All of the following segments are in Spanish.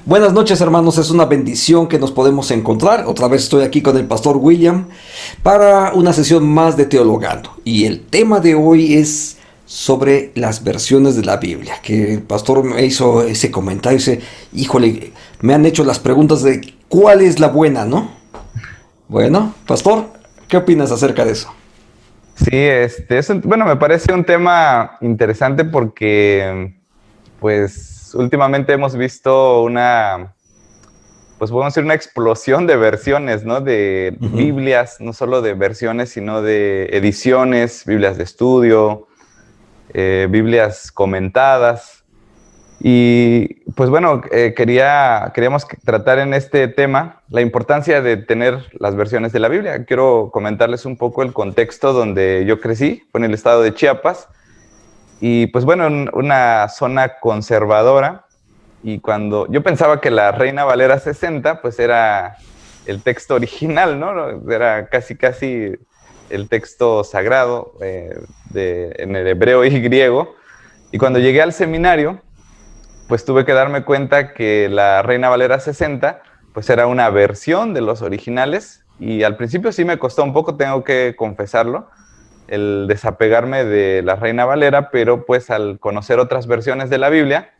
Buenas noches, hermanos, es una bendición que nos podemos encontrar. Otra vez estoy aquí con el pastor William para una sesión más de Teologando. Y el tema de hoy es sobre las versiones de la Biblia, que el pastor me hizo ese comentario, dice, híjole, me han hecho las preguntas de cuál es la buena, ¿no? Bueno, pastor, ¿qué opinas acerca de eso? Sí, bueno, me parece un tema interesante porque, pues, últimamente hemos visto pues podemos decir una explosión de versiones, ¿no? De Ujú. Biblias, no solo de versiones, sino de ediciones, Biblias de estudio, Biblias comentadas. Y pues bueno, queríamos tratar en este tema la importancia de tener las versiones de la Biblia. Quiero comentarles un poco el contexto donde yo crecí, fue en el estado de Chiapas, y pues bueno, en una zona conservadora, y cuando yo pensaba que la Reina Valera 60, pues era el texto original, ¿no? Era casi, casi el texto sagrado en el hebreo y griego. Y cuando llegué al seminario, pues tuve que darme cuenta que la Reina Valera 60, pues era una versión de los originales, y al principio sí me costó un poco, tengo que confesarlo, el desapegarme de la Reina Valera, pero pues al conocer otras versiones de la Biblia,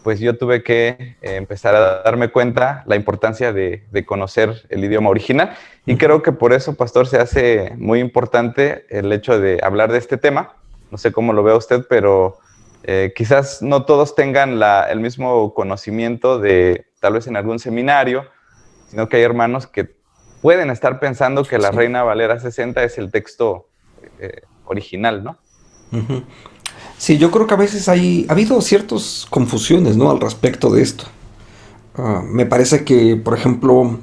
pues yo tuve que empezar a darme cuenta la importancia de conocer el idioma original, y creo que por eso, pastor, se hace muy importante el hecho de hablar de este tema. No sé cómo lo vea usted, pero quizás no todos tengan el mismo conocimiento de tal vez en algún seminario, sino que hay hermanos que pueden estar pensando que la Sí. Reina Valera 60 es el texto original, ¿no? Ujú. Sí, yo creo que a veces ha habido ciertas confusiones, ¿no? Al respecto de esto. Me parece que, por ejemplo,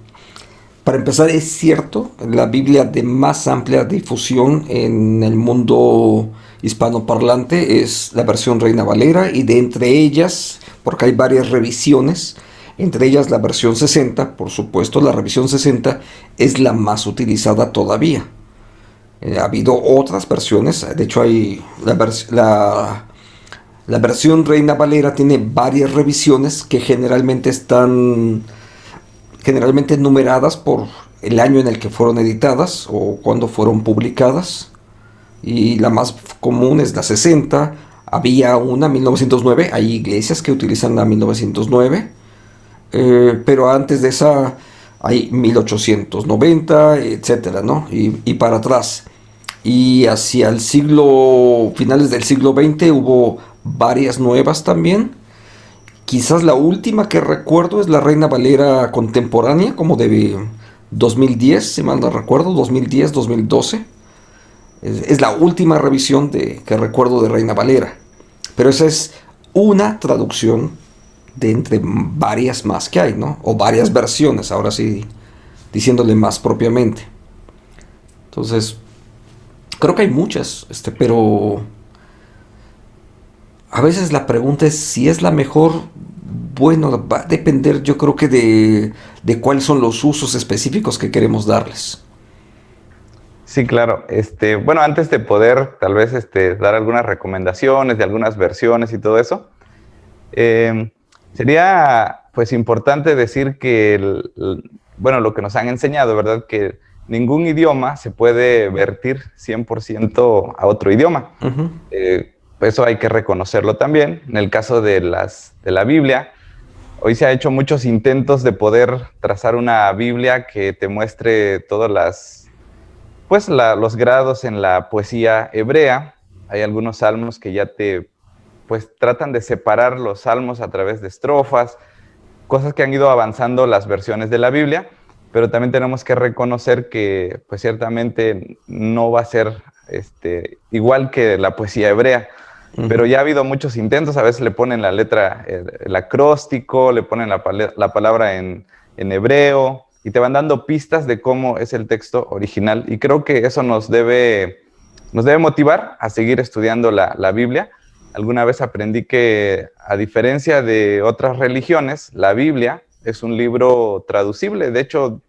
para empezar, es cierto, la Biblia de más amplia difusión en el mundo hispanoparlante es la versión Reina Valera, y de entre ellas, porque hay varias revisiones, entre ellas la versión 60, por supuesto, la revisión 60 es la más utilizada todavía. Ha habido otras versiones, de hecho hay la versión Reina Valera tiene varias revisiones que generalmente están generalmente numeradas por el año en el que fueron editadas o cuando fueron publicadas. Y la más común es la 60. Había una 1909, hay iglesias que utilizan la 1909, pero antes de esa hay 1890, etcétera, ¿no? Y para atrás. Y hacia el siglo, finales del siglo XX hubo varias nuevas también. Quizás la última que recuerdo es la Reina Valera contemporánea, como de 2010, si mal no recuerdo, 2010, 2012. Es la última revisión que recuerdo de Reina Valera. Pero esa es una traducción de entre varias más que hay, ¿no? O varias versiones, ahora sí, diciéndole más propiamente. Entonces, creo que hay muchas, pero a veces la pregunta es si es la mejor. Bueno, va a depender, yo creo que de cuáles son los usos específicos que queremos darles. Sí, claro. Bueno, antes de poder tal vez dar algunas recomendaciones de algunas versiones y todo eso, eh, sería pues importante decir que, bueno, lo que nos han enseñado, ¿verdad? Que ningún idioma se puede vertir 100% a otro idioma. Ujú. Eso hay que reconocerlo también. En el caso de la Biblia, hoy se ha hecho muchos intentos de poder trazar una Biblia que te muestre todas los grados en la poesía hebrea. Hay algunos salmos que ya pues tratan de separar los salmos a través de estrofas, cosas que han ido avanzando las versiones de la Biblia, pero también tenemos que reconocer que pues ciertamente no va a ser igual que la poesía hebrea. Pero Ujú. ya ha habido muchos intentos, a veces le ponen la letra, el acróstico, le ponen la palabra en hebreo, y te van dando pistas de cómo es el texto original. Y creo que eso nos debe motivar a seguir estudiando la Biblia. Alguna vez aprendí que, a diferencia de otras religiones, la Biblia es un libro traducible. De hecho,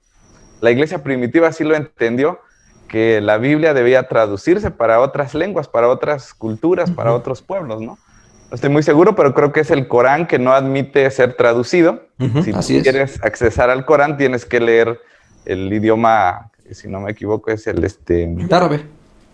la iglesia primitiva sí lo entendió, que la Biblia debía traducirse para otras lenguas, para otras culturas, para Ujú. otros pueblos, ¿no? No estoy muy seguro, pero creo que es el Corán que no admite ser traducido. Si tú Así es. quieres accesar al Corán, tienes que leer el idioma, si no me equivoco, es El árabe.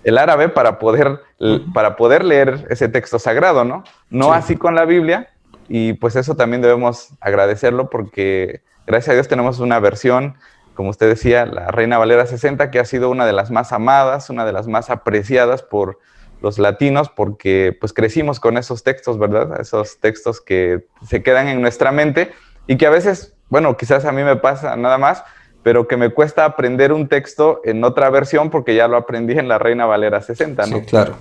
el árabe Ujú. para poder leer ese texto sagrado, ¿no? No Sí, así con la Biblia, y pues eso también debemos agradecerlo porque gracias a Dios tenemos una versión, como usted decía, la Reina Valera 60, que ha sido una de las más amadas, una de las más apreciadas por los latinos, porque pues crecimos con esos textos, ¿verdad? Esos textos que se quedan en nuestra mente y que a veces, bueno, quizás a mí me pasa nada más, pero que me cuesta aprender un texto en otra versión porque ya lo aprendí en la Reina Valera 60, sí, ¿no? claro.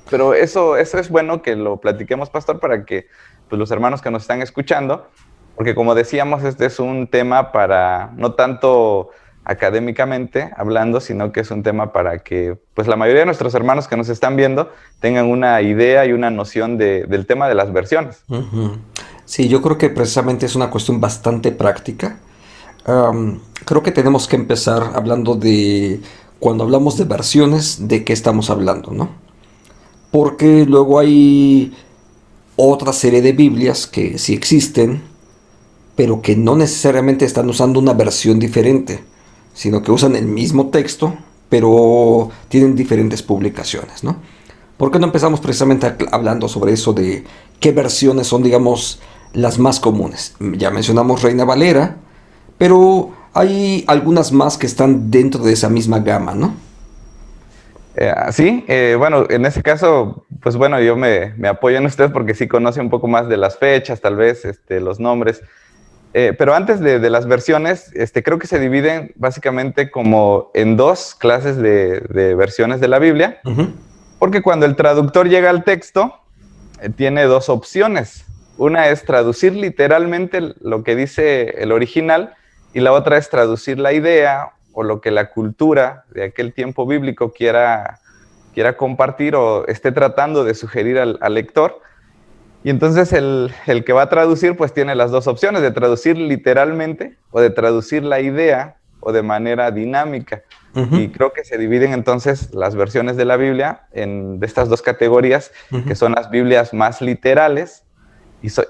Pero eso es bueno que lo platiquemos, pastor, para que pues, los hermanos que nos están escuchando, porque como decíamos, este es un tema para, no tanto académicamente hablando, sino que es un tema para que pues la mayoría de nuestros hermanos que nos están viendo tengan una idea y una noción del tema de las versiones. Ujú. Sí, yo creo que precisamente es una cuestión bastante práctica. Creo que tenemos que empezar hablando de, cuando hablamos de versiones, de qué estamos hablando, ¿no? Porque luego hay otra serie de Biblias que sí existen, pero que no necesariamente están usando una versión diferente, sino que usan el mismo texto, pero tienen diferentes publicaciones, ¿no? ¿Por qué no empezamos precisamente hablando sobre eso de qué versiones son, digamos, las más comunes? Ya mencionamos Reina Valera, pero hay algunas más que están dentro de esa misma gama, ¿no? Sí, bueno, en ese caso, pues bueno, yo me apoyo en usted porque sí conoce un poco más de las fechas, tal vez, los nombres. Pero antes de las versiones, creo que se dividen básicamente como en dos clases de versiones de la Biblia, Ujú, porque cuando el traductor llega al texto, tiene dos opciones. Una es traducir literalmente lo que dice el original y la otra es traducir la idea o lo que la cultura de aquel tiempo bíblico quiera compartir o esté tratando de sugerir al lector. Y entonces el que va a traducir pues tiene las dos opciones, de traducir literalmente o de traducir la idea o de manera dinámica. ujú, Y creo que se dividen entonces las versiones de la Biblia de estas dos categorías, ujú. que son las Biblias más literales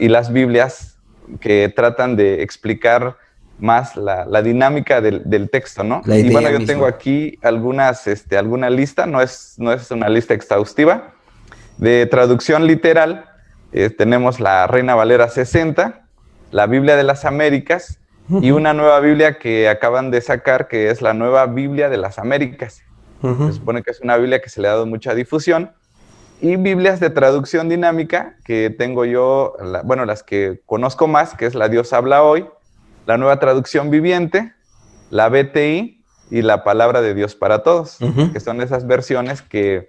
y las Biblias que tratan de explicar más la dinámica del texto, ¿no? La Y bueno, idea yo tengo misma. aquí alguna lista, no es una lista exhaustiva, de traducción literal. Tenemos la Reina Valera 60, la Biblia de las Américas y Ujú, una nueva Biblia que acaban de sacar, que es la Nueva Biblia de las Américas. ujú. Se supone que es una Biblia que se le ha dado mucha difusión. Y Biblias de traducción dinámica, que tengo yo, bueno, las que conozco más, que es la Dios habla hoy, la Nueva Traducción Viviente, la BTI y la Palabra de Dios para Todos, Ujú. que son esas versiones que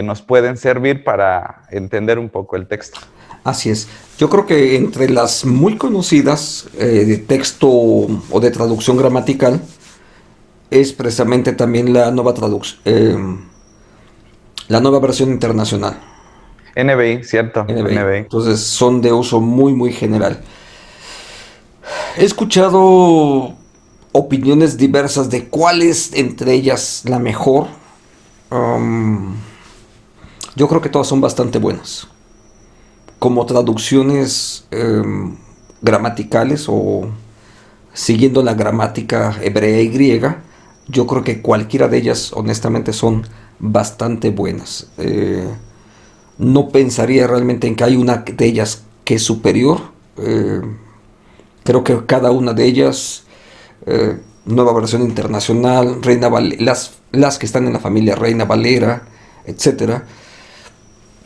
nos pueden servir para entender un poco el texto. Así es. Yo creo que entre las muy conocidas de texto o de traducción gramatical es precisamente también la nueva versión internacional, NBI, cierto, NBI. NBI. Entonces son de uso muy muy general. He escuchado opiniones diversas de cuál es entre ellas la mejor. Um, yo creo que todas son bastante buenas. Como traducciones gramaticales o siguiendo la gramática hebrea y griega, yo creo que cualquiera de ellas honestamente son bastante buenas. No pensaría realmente en que hay una de ellas que es superior. Creo que cada una de ellas, nueva versión internacional, las que están en la familia Reina Valera, etcétera,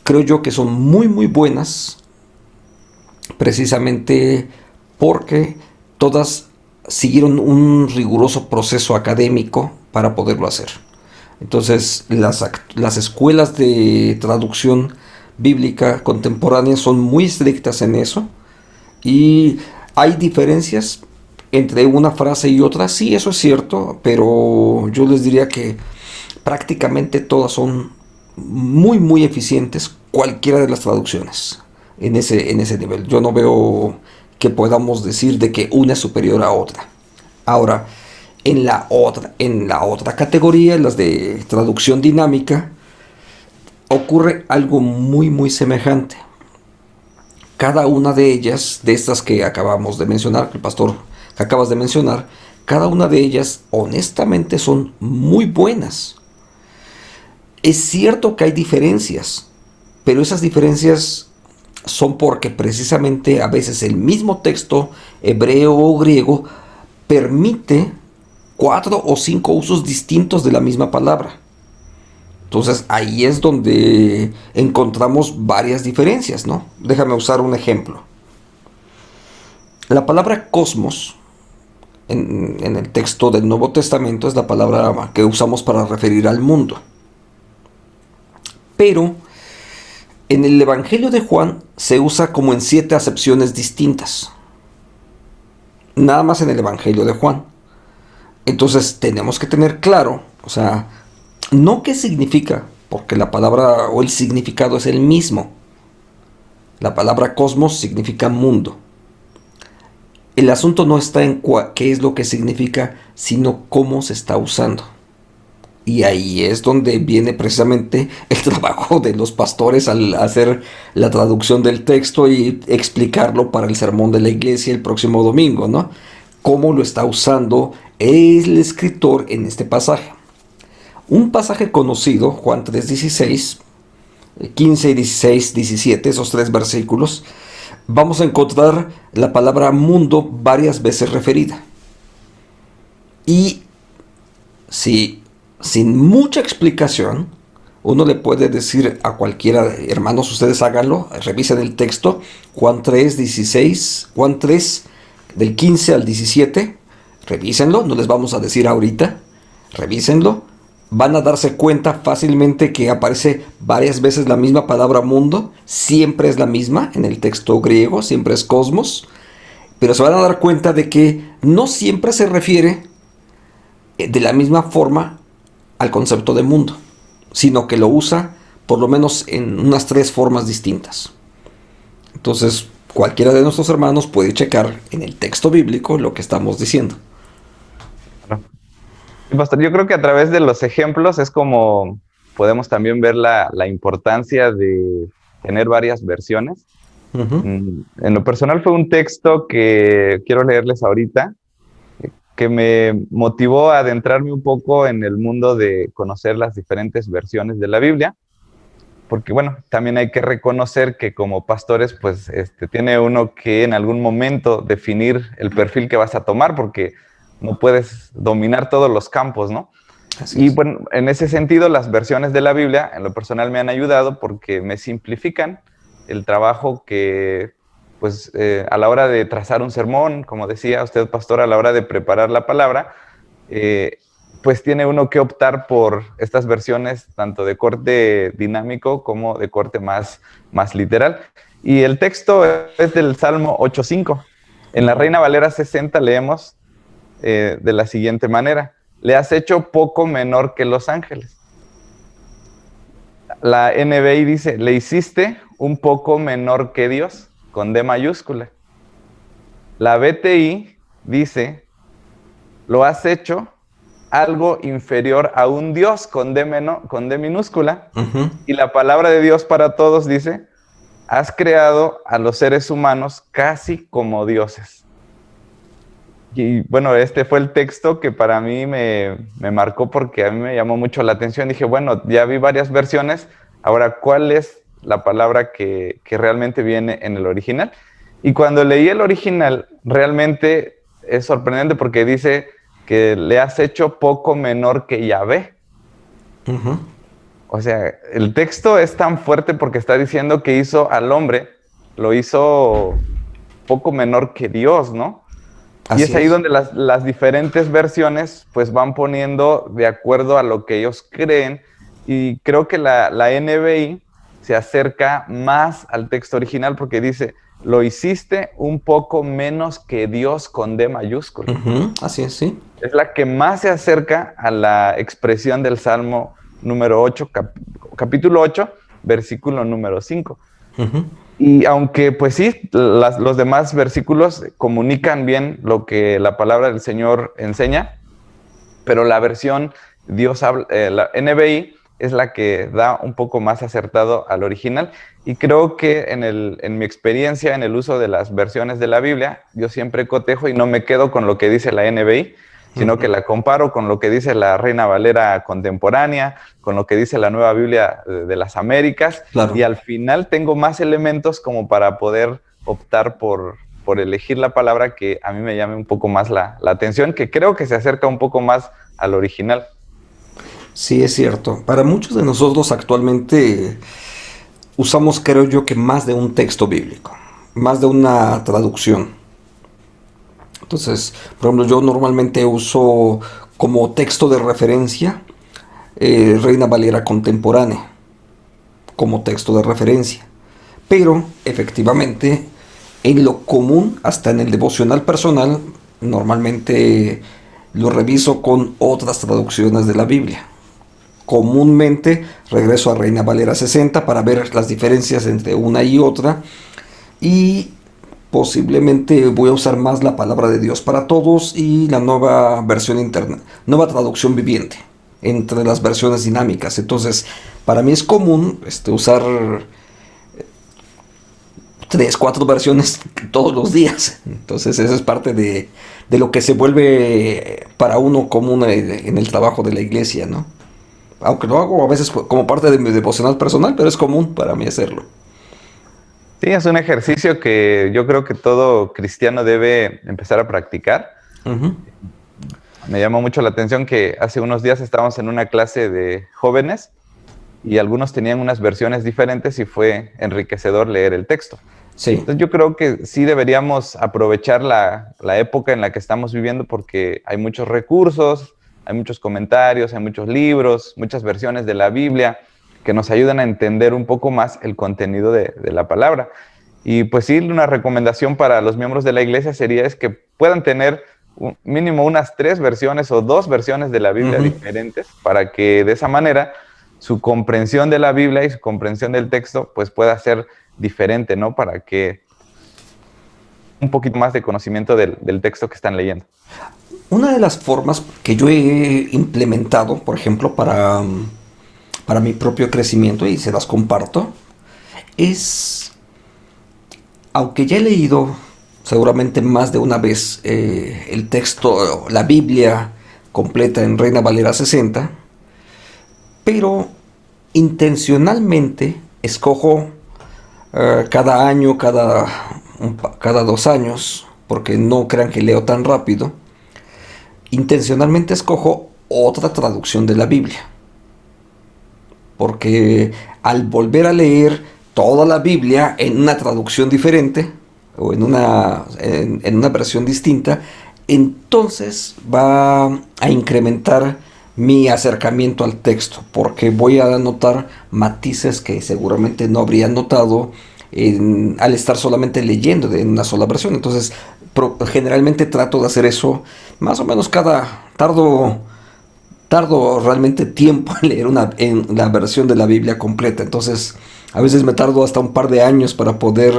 creo yo que son muy muy buenas precisamente porque todas siguieron un riguroso proceso académico para poderlo hacer. Entonces, las escuelas de traducción bíblica contemporánea son muy estrictas en eso y hay diferencias entre una frase y otra, sí, eso es cierto, pero yo les diría que prácticamente todas son muy, muy eficientes, cualquiera de las traducciones, en ese nivel. Yo no veo que podamos decir de que una es superior a otra. Ahora, en la otra categoría, las de traducción dinámica, ocurre algo muy, muy semejante. cada una de ellas, de estas que acabamos de mencionar, que el pastor que acabas de mencionar, cada una de ellas honestamente son muy buenas. Es cierto que hay diferencias, pero esas diferencias son porque precisamente a veces el mismo texto hebreo o griego permite 4 o 5 usos distintos de la misma palabra. Entonces ahí es donde encontramos varias diferencias, ¿no? Déjame usar un ejemplo. La palabra cosmos en el texto del Nuevo Testamento es la palabra que usamos para referir al mundo. Pero en el Evangelio de Juan se usa como en 7 acepciones distintas. Nada más en el Evangelio de Juan. Entonces tenemos que tener claro, o sea, no qué significa, porque la palabra o el significado es el mismo. La palabra cosmos significa mundo. El asunto no está en qué es lo que significa, sino cómo se está usando. Y ahí es donde viene precisamente el trabajo de los pastores al hacer la traducción del texto y explicarlo para el sermón de la iglesia el próximo domingo, ¿no? Cómo lo está usando el escritor en este pasaje. Un pasaje conocido, Juan 3:16, 15 y 16, 17, esos 3 versículos, vamos a encontrar la palabra mundo varias veces referida. Y si sin mucha explicación, uno le puede decir a cualquiera, hermanos, ustedes háganlo, revisen el texto, Juan 3, 16, Juan 3, del 15 al 17, revísenlo, no les vamos a decir ahorita, revísenlo, van a darse cuenta fácilmente que aparece varias veces la misma palabra mundo, siempre es la misma en el texto griego, siempre es cosmos, pero se van a dar cuenta de que no siempre se refiere de la misma forma al concepto de mundo, sino que lo usa por lo menos en unas 3 formas distintas. Entonces, cualquiera de nuestros hermanos puede checar en el texto bíblico lo que estamos diciendo. Y, pastor, yo creo que a través de los ejemplos es como podemos también ver la importancia de tener varias versiones. Uh-huh. En lo personal fue un texto que quiero leerles ahorita, que me motivó a adentrarme un poco en el mundo de conocer las diferentes versiones de la Biblia, porque bueno, también hay que reconocer que como pastores, pues tiene uno que en algún momento definir el perfil que vas a tomar, porque no puedes dominar todos los campos, ¿no? Así Y es. bueno, en ese sentido, las versiones de la Biblia, en lo personal, me han ayudado porque me simplifican el trabajo que, pues, a la hora de trazar un sermón, como decía usted, pastor, a la hora de preparar la palabra, pues tiene uno que optar por estas versiones tanto de corte dinámico como de corte más literal. Y el texto es del Salmo 8:5. En la Reina Valera 60 leemos de la siguiente manera: le has hecho poco menor que los ángeles. La NBI dice: le hiciste un poco menor que Dios, con D mayúscula. La BTI dice: lo has hecho algo inferior a un Dios, con D minúscula. Uh-huh. Y la palabra de Dios para todos dice: has creado a los seres humanos casi como dioses. Y bueno, este fue el texto que para mí me marcó, porque a mí me llamó mucho la atención. Dije, bueno, ya vi varias versiones, ahora, ¿cuál es la palabra que realmente viene en el original? Y cuando leí el original, realmente es sorprendente porque dice que le has hecho poco menor que Yahvé. Uh-huh. O sea, el texto es tan fuerte porque está diciendo que hizo al hombre, lo hizo poco menor que Dios, ¿no? Y es ahí donde las diferentes versiones pues van poniendo de acuerdo a lo que ellos creen, y creo que la NBI se acerca más al texto original porque dice: lo hiciste un poco menos que Dios, con D mayúscula. Uh-huh. Así es, sí. Es la que más se acerca a la expresión del Salmo número 8, capítulo 8, versículo número 5. Uh-huh. Y aunque, pues sí, los demás versículos comunican bien lo que la palabra del Señor enseña, pero la versión Dios habla, la NBI, es la que da un poco más acertado al original. Y creo que en mi experiencia en el uso de las versiones de la Biblia, yo siempre cotejo y no me quedo con lo que dice la NBI, sino que la comparo con lo que dice la Reina Valera contemporánea, con lo que dice la Nueva Biblia de las Américas, y Claro. al final tengo más elementos como para poder optar por elegir la palabra que a mí me llame un poco más la atención, que creo que se acerca un poco más al original. Sí, es cierto. Para muchos de nosotros actualmente usamos, creo yo, que más de un texto bíblico, más de una traducción. Entonces, por ejemplo, yo normalmente uso como texto de referencia Reina Valera contemporánea, como texto de referencia. Pero, efectivamente, en lo común, hasta en el devocional personal, normalmente lo reviso con otras traducciones de la Biblia. Comúnmente regreso a Reina Valera 60 para ver las diferencias entre una y otra, y posiblemente voy a usar más la palabra de Dios para todos y la nueva versión interna, nueva traducción viviente entre las versiones dinámicas. Entonces, para mí es común usar tres, cuatro versiones todos los días. Entonces, eso es parte de lo que se vuelve para uno común en el trabajo de la iglesia, ¿no? Aunque lo hago a veces como parte de mi devocional personal, pero es común para mí hacerlo. Sí, es un ejercicio que yo creo que todo cristiano debe empezar a practicar. Uh -huh. Me llamó mucho la atención que hace unos días estábamos en una clase de jóvenes y algunos tenían unas versiones diferentes y fue enriquecedor leer el texto. Sí. Entonces yo creo que sí deberíamos aprovechar la época en la que estamos viviendo porque hay muchos recursos, hay muchos comentarios, hay muchos libros, muchas versiones de la Biblia que nos ayudan a entender un poco más el contenido de la palabra. Y pues sí, una recomendación para los miembros de la iglesia sería es que puedan tener mínimo unas 3 versiones o 2 versiones de la Biblia Uh -huh. diferentes para que de esa manera su comprensión de la Biblia y su comprensión del texto pues pueda ser diferente, ¿no? Para que un poquito más de conocimiento del texto que están leyendo. Una de las formas que yo he implementado, por ejemplo, para mi propio crecimiento, y se las comparto, es, aunque ya he leído seguramente más de una vez el texto, la Biblia completa en Reina Valera 60, pero intencionalmente escojo cada año, cada 2 años, porque no crean que leo tan rápido, intencionalmente escojo otra traducción de la Biblia. Porque al volver a leer toda la Biblia en una traducción diferente o en una versión distinta, entonces va a incrementar mi acercamiento al texto, porque voy a notar matices que seguramente no habría notado al estar solamente leyendo de una sola versión. Entonces, generalmente trato de hacer eso más o menos tardo realmente tiempo en leer en la versión de la Biblia completa. Entonces, a veces me tardo hasta un par de años para poder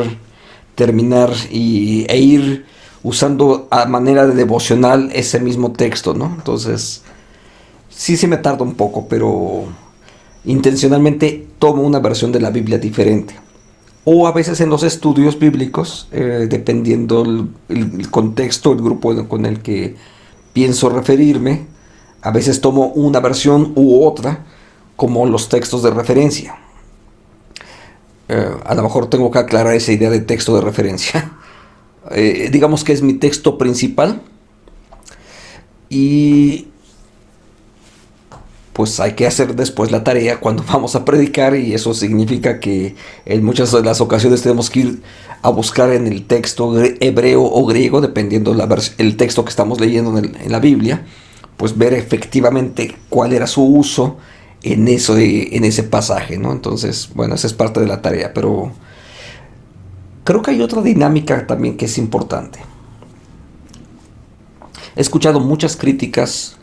terminar e ir usando a manera de devocional ese mismo texto, ¿no? Entonces, sí me tarda un poco, pero intencionalmente tomo una versión de la Biblia diferente. O a veces en los estudios bíblicos, dependiendo el contexto, el grupo con el que pienso referirme, a veces tomo una versión u otra como los textos de referencia. A lo mejor tengo que aclarar esa idea de texto de referencia. Digamos que es mi texto principal y pues hay que hacer después la tarea cuando vamos a predicar, y eso significa que en muchas de las ocasiones tenemos que ir a buscar en el texto hebreo o griego, dependiendo el texto que estamos leyendo en la Biblia, pues ver efectivamente cuál era su uso en ese pasaje, ¿no? Entonces, bueno, esa es parte de la tarea, pero creo que hay otra dinámica también que es importante. He escuchado muchas críticas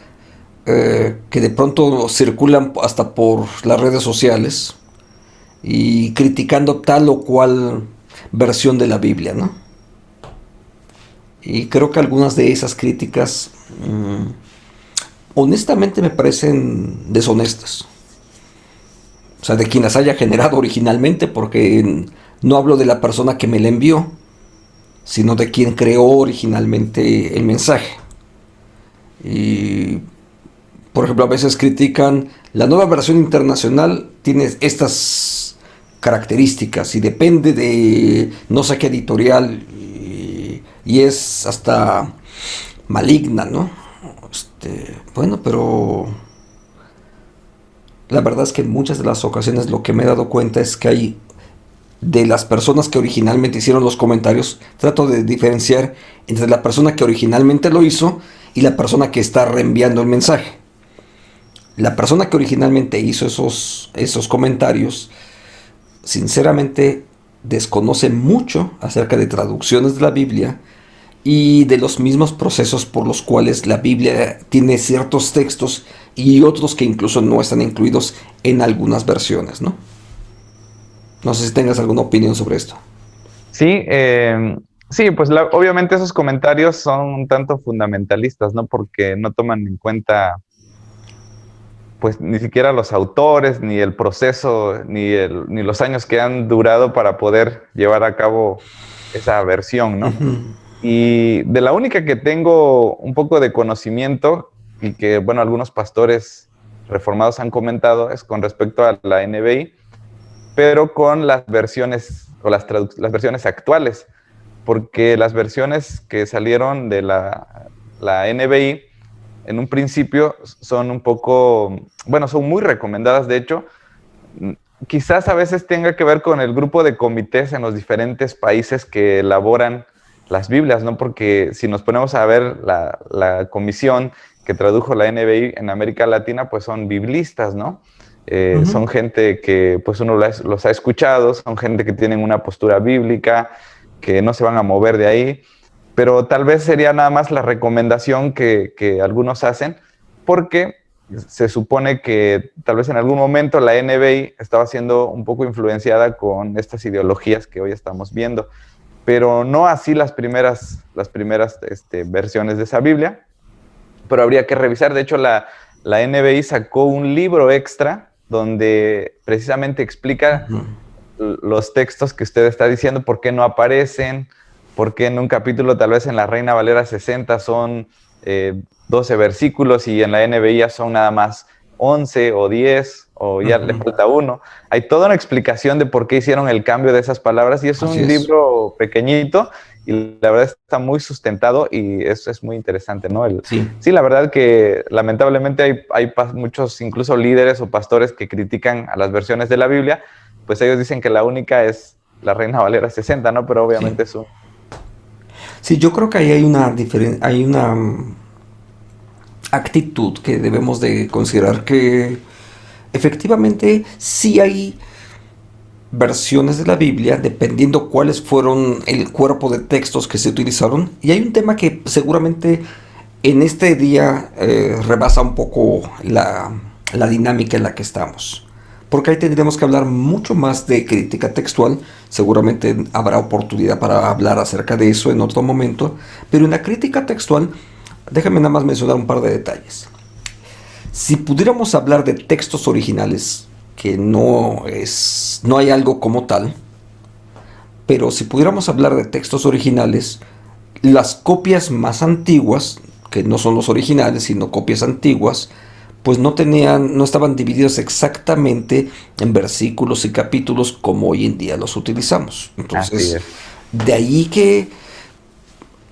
que de pronto circulan hasta por las redes sociales y criticando tal o cual versión de la Biblia, ¿no? Y creo que algunas de esas críticas honestamente me parecen deshonestas. sea, de quien las haya generado originalmente, porque no hablo de la persona que me la envió, sino de quien creó originalmente el mensaje. Y, por ejemplo, a veces critican la nueva versión internacional tiene estas características y depende de no sé qué editorial y es hasta maligna, ¿no? Bueno, pero la verdad es que en muchas de las ocasiones lo que me he dado cuenta es que hay de las personas que originalmente hicieron los comentarios, trato de diferenciar entre la persona que originalmente lo hizo y la persona que está reenviando el mensaje. La persona que originalmente hizo esos comentarios, sinceramente desconoce mucho acerca de traducciones de la Biblia y de los mismos procesos por los cuales la Biblia tiene ciertos textos y otros que incluso no están incluidos en algunas versiones, ¿no? No sé si tengas alguna opinión sobre esto. Sí, sí, pues obviamente esos comentarios son un tanto fundamentalistas, ¿no? Porque no toman en cuenta, pues, ni siquiera los autores, ni el proceso, ni los años que han durado para poder llevar a cabo esa versión, ¿no? Y de la única que tengo un poco de conocimiento y que, bueno, algunos pastores reformados han comentado es con respecto a la NBI, pero con las versiones o las versiones actuales, porque las versiones que salieron de la NBI en un principio son un poco, bueno, son muy recomendadas, de hecho. Quizás a veces tenga que ver con el grupo de comités en los diferentes países que elaboran las Biblias, ¿no? Porque si nos ponemos a ver la comisión que tradujo la NBI en América Latina, pues son biblistas, ¿no? Son gente que pues uno los ha escuchado, son gente que tienen una postura bíblica, que no se van a mover de ahí, pero tal vez sería nada más la recomendación que algunos hacen, porque se supone que tal vez en algún momento la NBI estaba siendo un poco influenciada con estas ideologías que hoy estamos viendo, pero no así las primeras versiones de esa Biblia, pero habría que revisar. De hecho, la NBI sacó un libro extra donde precisamente explica los textos que usted está diciendo, por qué no aparecen, por qué en un capítulo, tal vez en la Reina Valera 60 son 12 versículos y en la NBI ya son nada más 11 o 10 o ya le falta uno. Hay toda una explicación de por qué hicieron el cambio de esas palabras y es un libro pequeñito y la verdad está muy sustentado y eso es muy interesante, ¿no? Sí, la verdad que lamentablemente hay muchos incluso líderes o pastores que critican a las versiones de la Biblia, pues ellos dicen que la única es la Reina Valera 60, ¿no? Pero obviamente es un... Sí, yo creo que ahí hay una actitud que debemos de considerar que efectivamente sí hay versiones de la Biblia dependiendo cuáles fueron el cuerpo de textos que se utilizaron y hay un tema que seguramente en este día rebasa un poco la dinámica en la que estamos, porque ahí tendremos que hablar mucho más de crítica textual. Seguramente habrá oportunidad para hablar acerca de eso en otro momento, pero en la crítica textual déjame nada más mencionar un par de detalles. Si pudiéramos hablar de textos originales, que no hay algo como tal, pero si pudiéramos hablar de textos originales, las copias más antiguas, que no son los originales, sino copias antiguas, pues no estaban divididos exactamente en versículos y capítulos como hoy en día los utilizamos. Entonces, de ahí que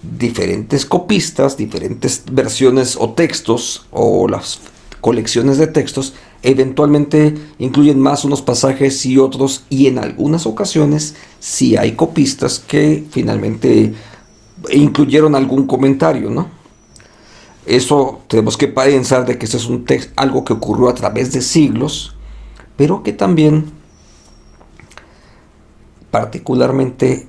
diferentes copistas, diferentes versiones o textos o las colecciones de textos eventualmente incluyen más unos pasajes y otros, y en algunas ocasiones sí hay copistas que finalmente incluyeron algún comentario, ¿no? Eso tenemos que pensar de que eso es algo que ocurrió a través de siglos, pero que también particularmente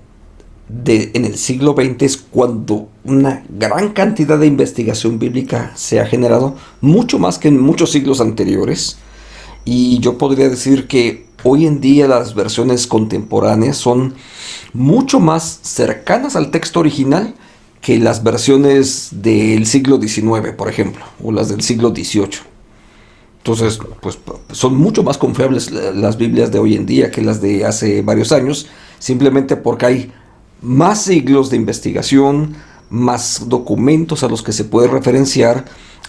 en el siglo XX es cuando una gran cantidad de investigación bíblica se ha generado, mucho más que en muchos siglos anteriores. Y yo podría decir que hoy en día las versiones contemporáneas son mucho más cercanas al texto original que las versiones del siglo XIX, por ejemplo, o las del siglo XVIII. Entonces, pues son mucho más confiables las Biblias de hoy en día que las de hace varios años, simplemente porque hay más siglos de investigación, más documentos a los que se puede referenciar,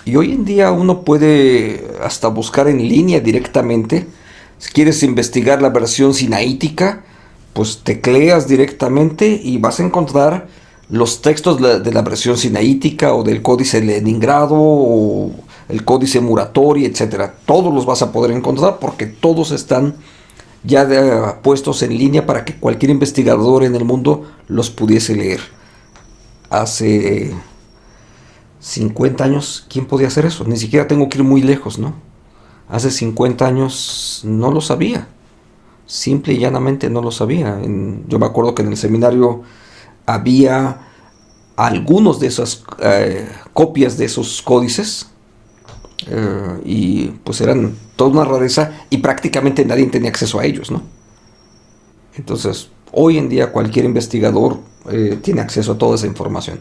y hoy en día uno puede hasta buscar en línea directamente. Si quieres investigar la versión sinaítica, pues tecleas directamente y vas a encontrar los textos de la versión sinaítica o del códice Leningrado o el códice Muratori, etcétera. Todos los vas a poder encontrar porque todos están ya puestos en línea para que cualquier investigador en el mundo los pudiese leer. Hace 50 años, ¿quién podía hacer eso? Ni siquiera tengo que ir muy lejos, ¿no? Hace 50 años no lo sabía. Simple y llanamente no lo sabía. Yo me acuerdo que en el seminario había algunos de esas copias de esos códices, y pues eran toda una rareza y prácticamente nadie tenía acceso a ellos, ¿no? Entonces, hoy en día cualquier investigador tiene acceso a toda esa información.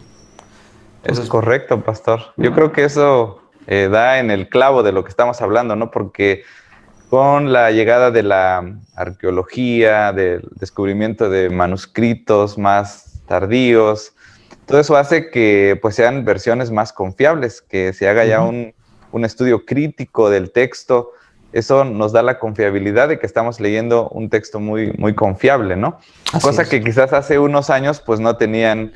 Es Entonces, correcto, pastor. Yo creo que eso da en el clavo de lo que estamos hablando, ¿no? Porque con la llegada de la arqueología, del descubrimiento de manuscritos más tardíos, todo eso hace que pues sean versiones más confiables, que se haga ya un estudio crítico del texto. Eso nos da la confiabilidad de que estamos leyendo un texto muy, muy confiable, ¿no? así Cosa es. que quizás hace unos años pues no tenían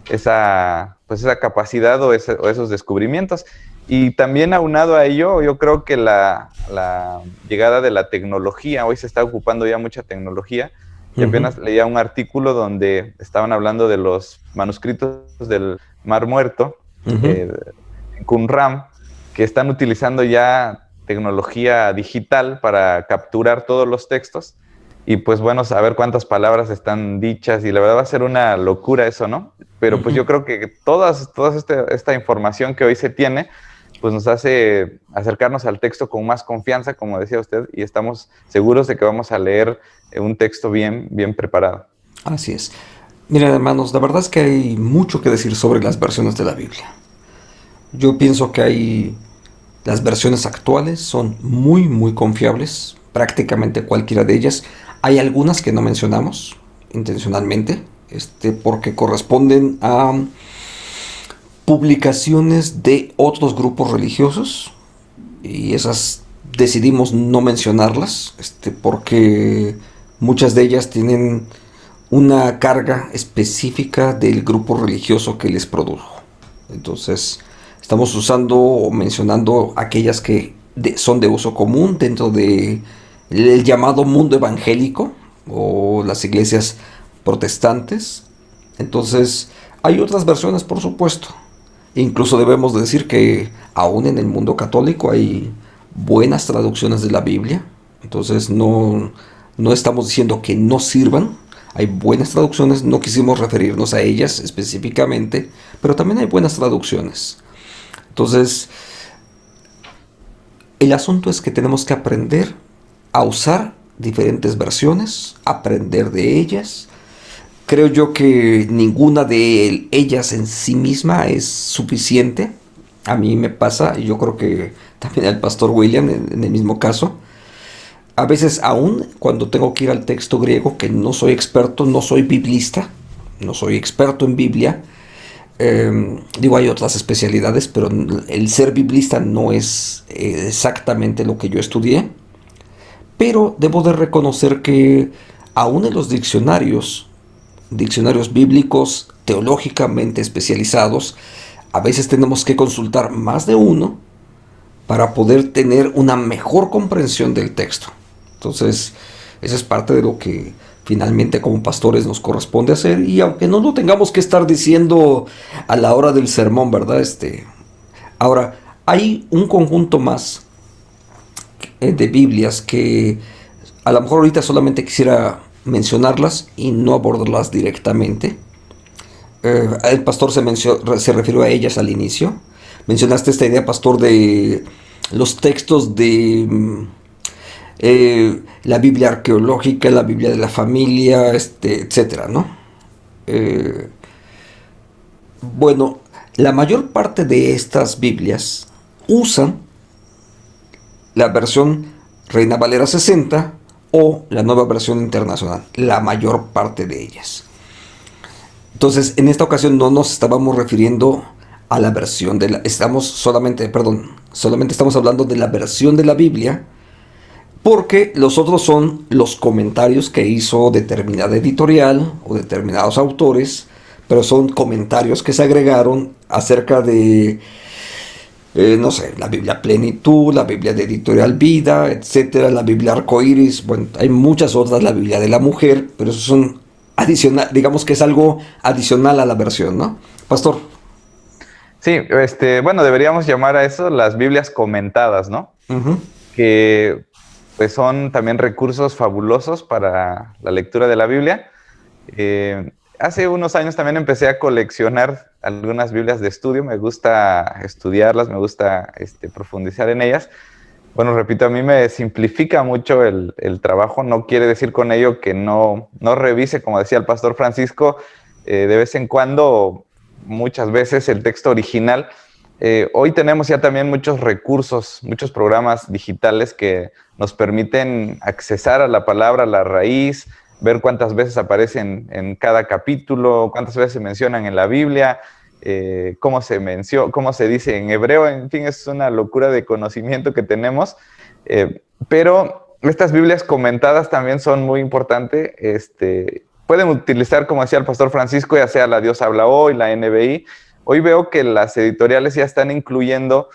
esa capacidad o esos descubrimientos. Y también aunado a ello, yo creo que la llegada de la tecnología, hoy se está ocupando ya mucha tecnología, y apenas leía un artículo donde estaban hablando de los manuscritos del Mar Muerto, en Qumran, que están utilizando ya tecnología digital para capturar todos los textos, y pues bueno, saber cuántas palabras están dichas, y la verdad va a ser una locura eso, ¿no? Pero pues yo creo que toda esta información que hoy se tiene, pues nos hace acercarnos al texto con más confianza, como decía usted, y estamos seguros de que vamos a leer un texto bien, bien preparado. Así es. Miren, hermanos, la verdad es que hay mucho que decir sobre las versiones de la Biblia. Yo pienso que las versiones actuales son muy, muy confiables, prácticamente cualquiera de ellas. Hay algunas que no mencionamos intencionalmente, porque corresponden a publicaciones de otros grupos religiosos, y esas decidimos no mencionarlas, porque muchas de ellas tienen una carga específica del grupo religioso que les produjo. Entonces, estamos usando o mencionando aquellas que son de uso común dentro de el llamado mundo evangélico o las iglesias protestantes. Entonces, hay otras versiones, por supuesto. Incluso debemos decir que aún en el mundo católico hay buenas traducciones de la Biblia. Entonces, no estamos diciendo que no sirvan. Hay buenas traducciones, no quisimos referirnos a ellas específicamente, pero también hay buenas traducciones. Entonces, el asunto es que tenemos que aprender a usar diferentes versiones, aprender de ellas. Creo yo que ninguna de ellas en sí misma es suficiente. A mí me pasa, y yo creo que también al pastor William en el mismo caso. A veces aún cuando tengo que ir al texto griego, que no soy experto, no soy biblista, no soy experto en Biblia, digo, hay otras especialidades, pero el ser biblista no es exactamente lo que yo estudié. Pero debo de reconocer que aún en los diccionarios bíblicos teológicamente especializados, a veces tenemos que consultar más de uno para poder tener una mejor comprensión del texto. Entonces, eso es parte de lo que finalmente como pastores nos corresponde hacer, y aunque no lo tengamos que estar diciendo a la hora del sermón, ¿verdad? Ahora, hay un conjunto más de Biblias que a lo mejor ahorita solamente quisiera mencionarlas y no abordarlas directamente. El pastor se refirió a ellas al inicio. Mencionaste esta idea, pastor, de los textos de la Biblia arqueológica, la Biblia de la familia, etcétera, ¿no? Eh, bueno, la mayor parte de estas Biblias usan la versión Reina Valera 60 o la nueva versión internacional, la mayor parte de ellas. Entonces, en esta ocasión no nos estábamos refiriendo a la versión de la... solamente estamos hablando de la versión de la Biblia, porque los otros son los comentarios que hizo determinada editorial o determinados autores, pero son comentarios que se agregaron acerca de, no sé, la Biblia Plenitud, la Biblia de Editorial Vida, etcétera, la Biblia Arcoíris. Bueno, hay muchas otras, la Biblia de la Mujer, pero eso son adicional, digamos que es algo adicional a la versión, ¿no? Pastor. Sí, bueno, deberíamos llamar a eso las Biblias comentadas, ¿no? Uh-huh. Que pues son también recursos fabulosos para la lectura de la Biblia. Hace unos años también empecé a coleccionar algunas Biblias de estudio. Me gusta estudiarlas, me gusta profundizar en ellas. Bueno, repito, a mí me simplifica mucho el trabajo. No quiere decir con ello que no revise, como decía el pastor Francisco, de vez en cuando, muchas veces, el texto original. Hoy tenemos ya también muchos recursos, muchos programas digitales que nos permiten accesar a la palabra, a la raíz, ver cuántas veces aparecen en cada capítulo, cuántas veces se mencionan en la Biblia, cómo se dice en hebreo. En fin, es una locura de conocimiento que tenemos, pero estas Biblias comentadas también son muy importantes. Pueden utilizar, como decía el pastor Francisco, ya sea la Dios habla hoy, la NBI. Hoy veo que las editoriales ya están incluyendo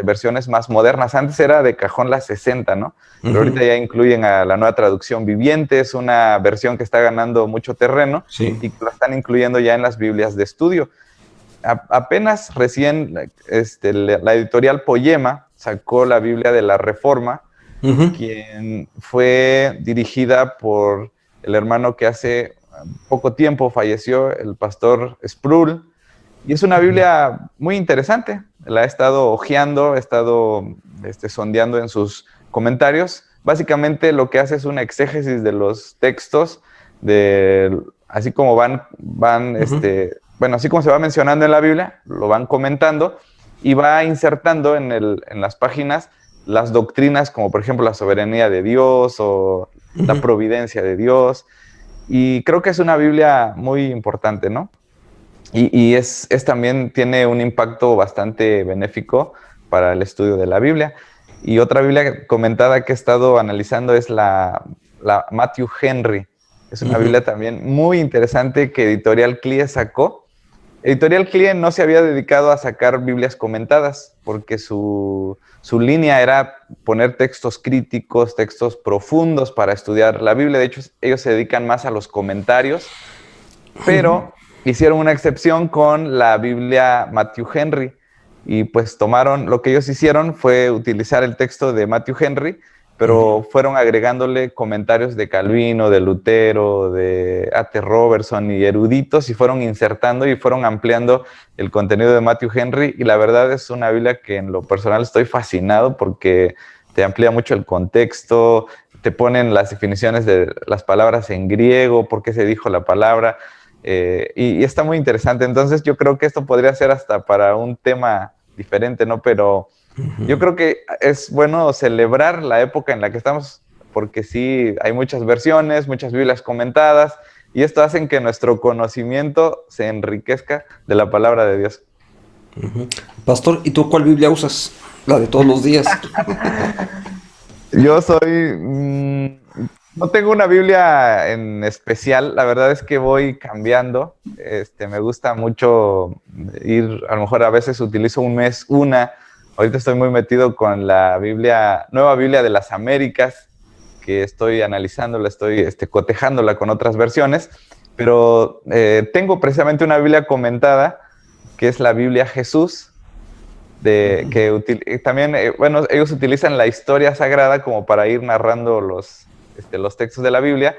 versiones más modernas. Antes era de cajón la 60, ¿no? Pero Uh-huh. ahorita ya incluyen a la nueva traducción viviente. Es una versión que está ganando mucho terreno, Sí. y que la están incluyendo ya en las Biblias de estudio. Apenas recién la editorial Poema sacó la Biblia de la Reforma, Uh-huh. quien fue dirigida por el hermano que hace poco tiempo falleció, el pastor Sproul. Y es una Biblia muy interesante. La he estado hojeando, he estado sondeando en sus comentarios. Básicamente lo que hace es una exégesis de los textos, así como Uh-huh. bueno, así como se va mencionando en la Biblia, lo van comentando y va insertando en las páginas las doctrinas, como por ejemplo la soberanía de Dios o la Uh-huh. providencia de Dios. Y creo que es una Biblia muy importante, ¿no? Y también tiene un impacto bastante benéfico para el estudio de la Biblia. Y otra Biblia comentada que he estado analizando es la Matthew Henry. Es una Uh-huh. Biblia también muy interesante que Editorial CLIE sacó. Editorial CLIE no se había dedicado a sacar Biblias comentadas, porque su línea era poner textos críticos, textos profundos para estudiar la Biblia. De hecho, ellos se dedican más a los comentarios, pero hicieron una excepción con la Biblia Matthew Henry, y pues lo que ellos hicieron fue utilizar el texto de Matthew Henry, pero fueron agregándole comentarios de Calvino, de Lutero, de A.T. Robertson y eruditos, y fueron insertando y fueron ampliando el contenido de Matthew Henry. Y la verdad es una Biblia que en lo personal estoy fascinado, porque te amplía mucho el contexto, te ponen las definiciones de las palabras en griego, por qué se dijo la palabra. Y está muy interesante. Entonces yo creo que esto podría ser hasta para un tema diferente, ¿no? Pero yo creo que es bueno celebrar la época en la que estamos, porque sí, hay muchas versiones, muchas Biblias comentadas, y esto hace que nuestro conocimiento se enriquezca de la palabra de Dios. Uh-huh. Pastor, ¿y tú cuál Biblia usas? La de todos los días. Yo no tengo una Biblia en especial. La verdad es que voy cambiando. Me gusta mucho ir, a lo mejor a veces utilizo un mes una. Ahorita estoy muy metido con la nueva Biblia de las Américas, que estoy analizándola, estoy cotejándola con otras versiones, pero tengo precisamente una Biblia comentada, que es la Biblia Jesús, también, bueno, ellos utilizan la historia sagrada como para ir narrando los textos de la Biblia,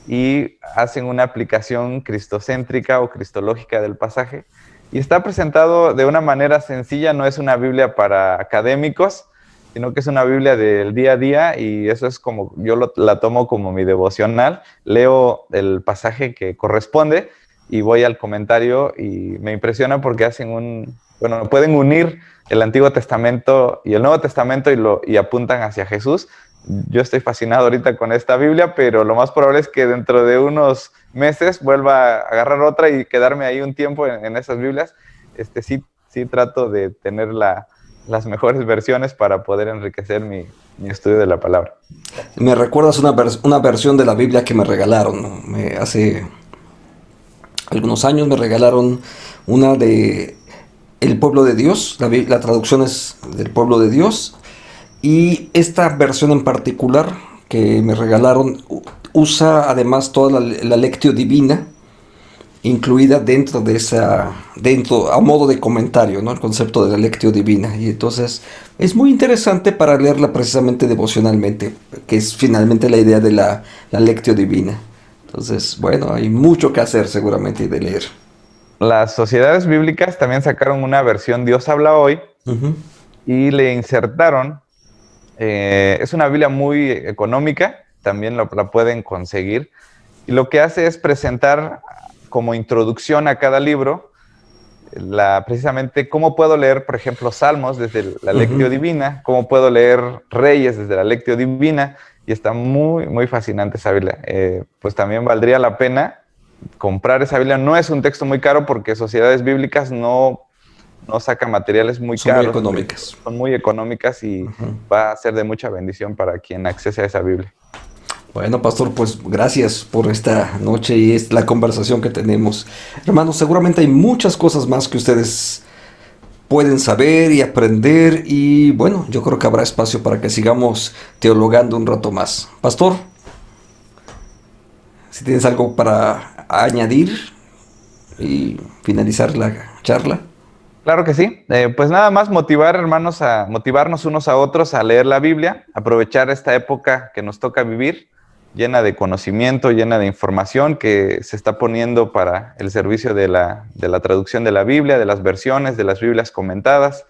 y hacen una aplicación cristocéntrica o cristológica del pasaje, y está presentado de una manera sencilla. No es una Biblia para académicos, sino que es una Biblia del día a día, y eso es como, la tomo como mi devocional. Leo el pasaje que corresponde y voy al comentario, y me impresiona porque hacen bueno, pueden unir el Antiguo Testamento y el Nuevo Testamento y apuntan hacia Jesús. Yo estoy fascinado ahorita con esta Biblia, pero lo más probable es que dentro de unos meses vuelva a agarrar otra y quedarme ahí un tiempo en esas Biblias. Sí trato de tener las mejores versiones para poder enriquecer mi estudio de la palabra. Me recuerdas una versión de la Biblia que me regalaron, ¿no? Hace algunos años me regalaron una de El Pueblo de Dios, la traducción es del Pueblo de Dios, y esta versión en particular que me regalaron usa además toda la Lectio Divina incluida dentro de a modo de comentario, ¿no? El concepto de la Lectio Divina. Y entonces es muy interesante para leerla precisamente devocionalmente, que es finalmente la idea de la Lectio Divina. Entonces, bueno, hay mucho que hacer seguramente y de leer. Las sociedades bíblicas también sacaron una versión Dios habla hoy Uh-huh. y le insertaron, es una Biblia muy económica, también la pueden conseguir, y lo que hace es presentar como introducción a cada libro, precisamente cómo puedo leer, por ejemplo, Salmos desde la Lectio Divina, cómo puedo leer Reyes desde la Lectio Divina, y está muy, muy fascinante esa Biblia. Pues también valdría la pena comprar esa Biblia. No es un texto muy caro porque sociedades bíblicas no sacan materiales muy Son caros. muy económicas. Son muy económicas y va a ser de mucha bendición para quien accese a esa Biblia. Bueno, pastor, pues gracias por esta noche y la conversación que tenemos. Hermanos, seguramente hay muchas cosas más que ustedes pueden saber y aprender y bueno, yo creo que habrá espacio para que sigamos teologando un rato más. Pastor, si tienes algo para añadir y finalizar la charla. Claro que sí. Pues nada más motivar, hermanos, a motivarnos unos a otros a leer la Biblia, aprovechar esta época que nos toca vivir, llena de conocimiento, llena de información que se está poniendo para el servicio de la traducción de la Biblia, de las versiones, de las Biblias comentadas.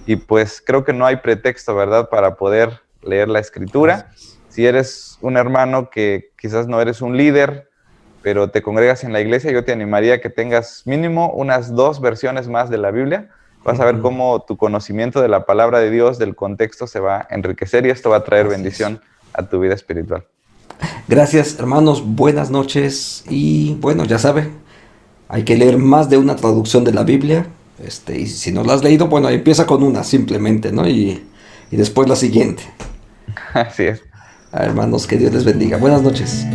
Y pues creo que no hay pretexto, ¿verdad?, para poder leer la Escritura. Si eres un hermano que quizás no eres un líder, pero te congregas en la iglesia, yo te animaría a que tengas mínimo unas 2 versiones más de la Biblia. Vas a ver cómo tu conocimiento de la palabra de Dios, del contexto, se va a enriquecer y esto va a traer bendición a tu vida espiritual. Gracias, hermanos, buenas noches y bueno, ya sabe, hay que leer más de una traducción de la Biblia. Y si no la has leído, bueno, empieza con una simplemente, ¿no? Y después la siguiente. Así es. Hermanos, que Dios les bendiga. Buenas noches.